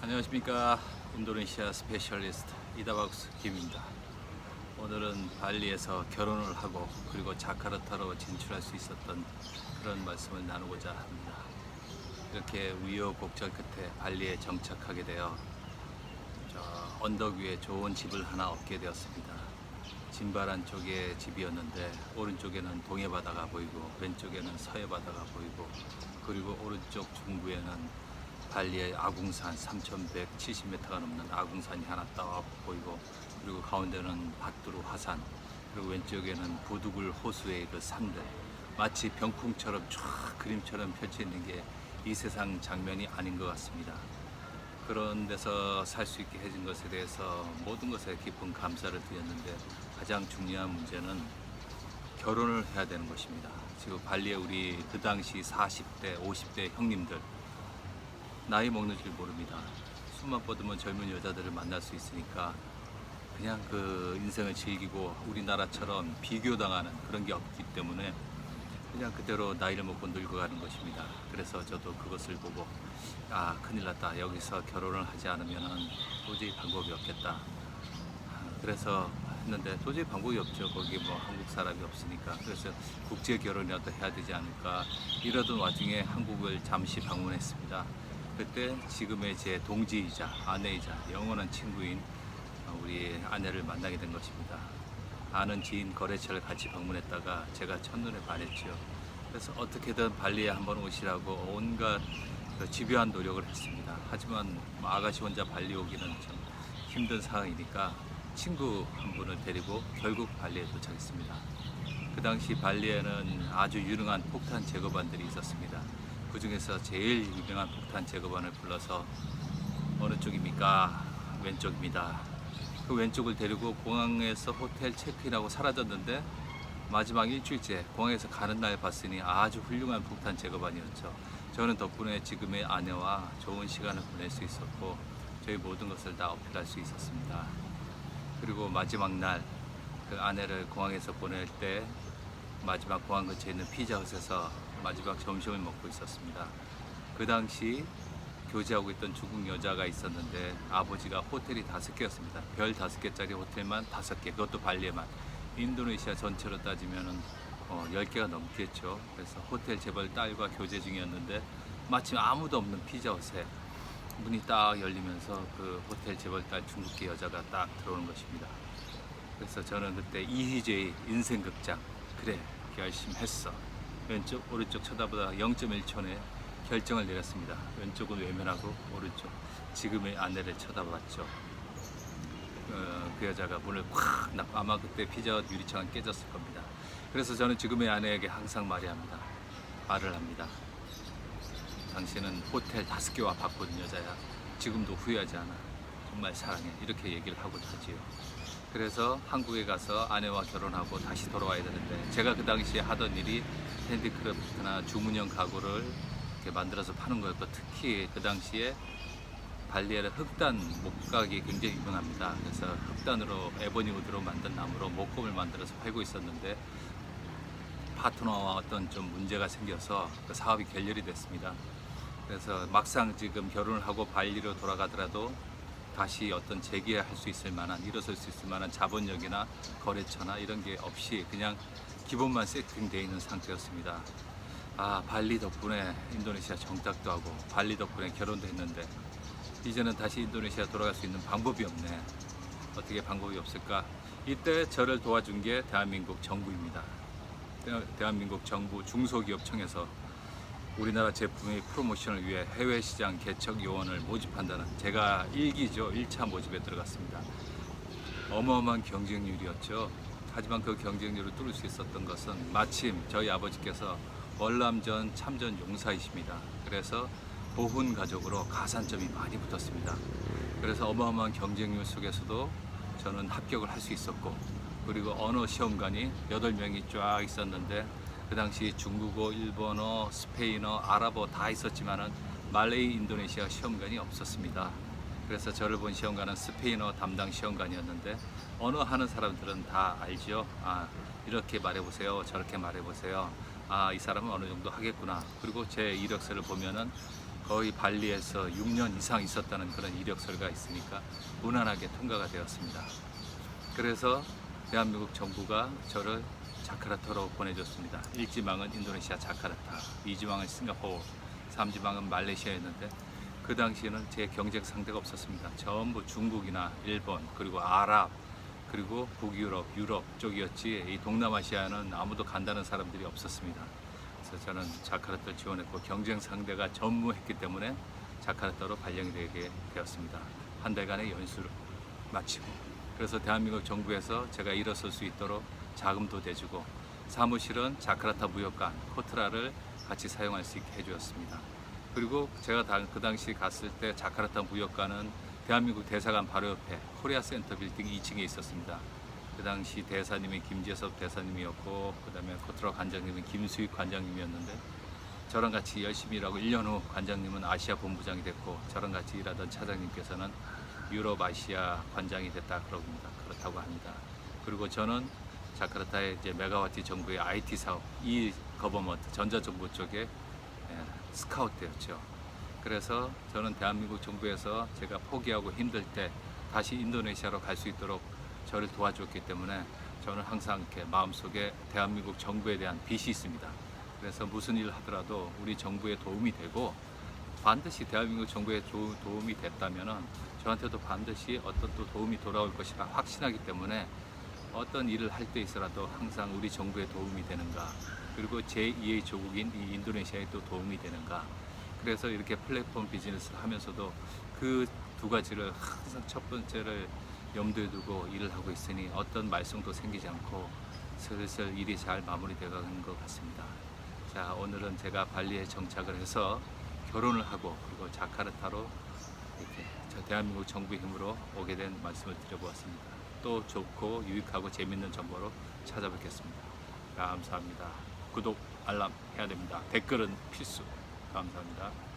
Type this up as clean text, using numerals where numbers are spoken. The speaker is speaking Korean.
안녕하십니까. 인도네시아 스페셜리스트 이다박스 김입니다. 오늘은 발리에서 결혼을 하고 그리고 자카르타로 진출할 수 있었던 그런 말씀을 나누고자 합니다. 이렇게 우여곡절 끝에 발리에 정착하게 되어 언덕 위에 좋은 집을 하나 얻게 되었습니다. 진바란 쪽에 집이었는데 오른쪽에는 동해 바다가 보이고 왼쪽에는 서해 바다가 보이고 그리고 오른쪽 중부에는 발리의 아궁산 3,170m가 넘는 아궁산이 하나 딱 보이고 그리고 가운데는 바뚜르 화산 그리고 왼쪽에는 부두글 호수의 그 산들 마치 병풍처럼 쫙 그림처럼 펼쳐 있는 게 이 세상 장면이 아닌 것 같습니다. 그런 데서 살 수 있게 해준 것에 대해서 모든 것에 깊은 감사를 드렸는데 가장 중요한 문제는 결혼을 해야 되는 것입니다. 지금 발리에 우리 그 당시 40대, 50대 형님들 나이 먹는 줄 모릅니다. 숨만 뻗으면 젊은 여자들을 만날 수 있으니까 그냥 그 인생을 즐기고 우리나라처럼 비교당하는 그런 게 없기 때문에 그냥 그대로 나이를 먹고 늙어가는 것입니다. 그래서 저도 그것을 보고 큰일 났다. 여기서 결혼을 하지 않으면 도저히 방법이 없겠다. 그래서 했는데 도저히 방법이 없죠. 거기 뭐 한국 사람이 없으니까. 그래서 국제 결혼이라도 해야 되지 않을까. 이러던 와중에 한국을 잠시 방문했습니다. 그때 지금의 제 동지이자 아내이자 영원한 친구인 우리 아내를 만나게 된 것입니다. 아는 지인 거래처를 같이 방문했다가 제가 첫눈에 반했죠. 그래서 어떻게든 발리에 한번 오시라고 온갖 집요한 노력을 했습니다. 하지만 아가씨 혼자 발리 오기는 참 힘든 상황이니까 친구 한 분을 데리고 결국 발리에 도착했습니다. 그 당시 발리에는 아주 유능한 폭탄 제거반들이 있었습니다. 그 중에서 제일 유명한 폭탄 제거반을 불러서 어느 쪽입니까? 왼쪽입니다. 그 왼쪽을 데리고 공항에서 호텔 체크인하고 사라졌는데 마지막 일주일째 공항에서 가는 날 봤으니 아주 훌륭한 폭탄 제거반이었죠. 저는 덕분에 지금의 아내와 좋은 시간을 보낼 수 있었고 저희 모든 것을 다 어필할 수 있었습니다. 그리고 마지막 날 그 아내를 공항에서 보낼 때 마지막 공항 근처에 있는 피자헛에서 마지막 점심을 먹고 있었습니다. 그 당시 교제하고 있던 중국 여자가 있었는데 아버지가 호텔이 5개였습니다. 별 5개짜리 호텔만 5개, 그것도 발리에만. 인도네시아 전체로 따지면 10개가 넘겠죠. 그래서 호텔 재벌 딸과 교제 중이었는데 마침 아무도 없는 피자헛에 문이 딱 열리면서 그 호텔 재벌 딸 중국계 여자가 딱 들어오는 것입니다. 그래서 저는 그때 이희재의 인생극장, 그래 결심했어. 왼쪽 오른쪽 쳐다보다 0.1초 내 결정을 내렸습니다. 왼쪽은 외면하고 오른쪽 지금의 아내를 쳐다봤죠. 그 여자가 문을 콱 닫고 아마 그때 피자헛 유리창은 깨졌을 겁니다. 그래서 저는 지금의 아내에게 항상 말을 합니다. 당신은 호텔 5개와 바꾼 여자야. 지금도 후회하지 않아. 정말 사랑해. 이렇게 얘기를 하고 하지요. 그래서 한국에 가서 아내와 결혼하고 다시 돌아와야 되는데 제가 그 당시에 하던 일이 핸디크래프트나 주문형 가구를 이렇게 만들어서 파는 거였고 특히 그 당시에 발리에는 흑단 목각이 굉장히 유명합니다. 그래서 흑단으로 에보니 우드로 만든 나무로 목공을 만들어서 팔고 있었는데 파트너와 어떤 좀 문제가 생겨서 그 사업이 결렬이 됐습니다. 그래서 막상 지금 결혼을 하고 발리로 돌아가더라도 다시 어떤 재개할 수 있을 만한 일어설 수 있을 만한 자본력이나 거래처나 이런 게 없이 그냥 기본만 세팅되어 있는 상태였습니다. 발리 덕분에 인도네시아 정착도 하고 발리 덕분에 결혼도 했는데 이제는 다시 인도네시아 돌아갈 수 있는 방법이 없네. 어떻게 방법이 없을까? 이때 저를 도와준 게 대한민국 정부입니다. 대한민국 정부 중소기업청에서 우리나라 제품의 프로모션을 위해 해외 시장 개척 요원을 모집한다는 제가 1차 모집에 들어갔습니다. 어마어마한 경쟁률이었죠. 하지만 그 경쟁률을 뚫을 수 있었던 것은 마침 저희 아버지께서 월남전 참전 용사이십니다. 그래서 보훈 가족으로 가산점이 많이 붙었습니다. 그래서 어마어마한 경쟁률 속에서도 저는 합격을 할 수 있었고 그리고 언어 시험관이 8명이 쫙 있었는데 그 당시 중국어, 일본어, 스페인어, 아랍어 다 있었지만은 말레이, 인도네시아 시험관이 없었습니다. 그래서 저를 본 시험관은 스페인어 담당 시험관이었는데 언어 하는 사람들은 다 알죠. 이렇게 말해보세요. 저렇게 말해보세요. 이 사람은 어느 정도 하겠구나. 그리고 제 이력서를 보면은 거의 발리에서 6년 이상 있었다는 그런 이력서가 있으니까 무난하게 통과가 되었습니다. 그래서 대한민국 정부가 저를 자카르타로 보내줬습니다. 1지망은 인도네시아 자카르타, 2지망은 싱가포르, 3지망은 말레이시아였는데 그 당시에는 제 경쟁 상대가 없었습니다. 전부 중국이나 일본 그리고 아랍 그리고 북유럽, 유럽 쪽이었지 이 동남아시아는 아무도 간다는 사람들이 없었습니다. 그래서 저는 자카르타를 지원했고 경쟁 상대가 전무했기 때문에 자카르타로 발령이 되게 되었습니다. 한 달간의 연수를 마치고 그래서 대한민국 정부에서 제가 일어설 수 있도록 자금도 대주고 사무실은 자카르타 무역관 코트라를 같이 사용할 수 있게 해주었습니다. 그리고 제가 그 당시 갔을 때 자카르타 무역관은 대한민국 대사관 바로 옆에 코리아 센터 빌딩 2층에 있었습니다. 그 당시 대사님이 김재섭 대사님이었고 그 다음에 코트라 관장님은 김수익 관장님이었는데 저랑 같이 열심히 일하고 1년 후 관장님은 아시아 본부장이 됐고 저랑 같이 일하던 차장님께서는 유럽 아시아 관장이 됐다 그렇다고 합니다. 그리고 저는 자카르타의 이제 메가와티 정부의 IT 사업 이 거버먼트 전자정부 쪽에 스카우트 되었죠. 그래서 저는 대한민국 정부에서 제가 포기하고 힘들 때 다시 인도네시아로 갈 수 있도록 저를 도와줬기 때문에 저는 항상 이렇게 마음속에 대한민국 정부에 대한 빚이 있습니다. 그래서 무슨 일을 하더라도 우리 정부에 도움이 되고 반드시 대한민국 정부에 도움이 됐다면은 저한테도 반드시 어떤 또 도움이 돌아올 것이라 확신하기 때문에 어떤 일을 할 때 있어라도 항상 우리 정부에 도움이 되는가 그리고 제2의 조국인 이 인도네시아에 또 도움이 되는가 그래서 이렇게 플랫폼 비즈니스를 하면서도 그 두 가지를 항상 첫 번째를 염두에 두고 일을 하고 있으니 어떤 말썽도 생기지 않고 슬슬 일이 잘 마무리되어 가는 것 같습니다. 자, 오늘은 제가 발리에 정착을 해서 결혼을 하고 그리고 자카르타로 이렇게 저 대한민국 정부의 힘으로 오게 된 말씀을 드려보았습니다. 또 좋고 유익하고 재밌는 정보로 찾아뵙겠습니다. 감사합니다. 구독, 알람 해야 됩니다. 댓글은 필수. 감사합니다.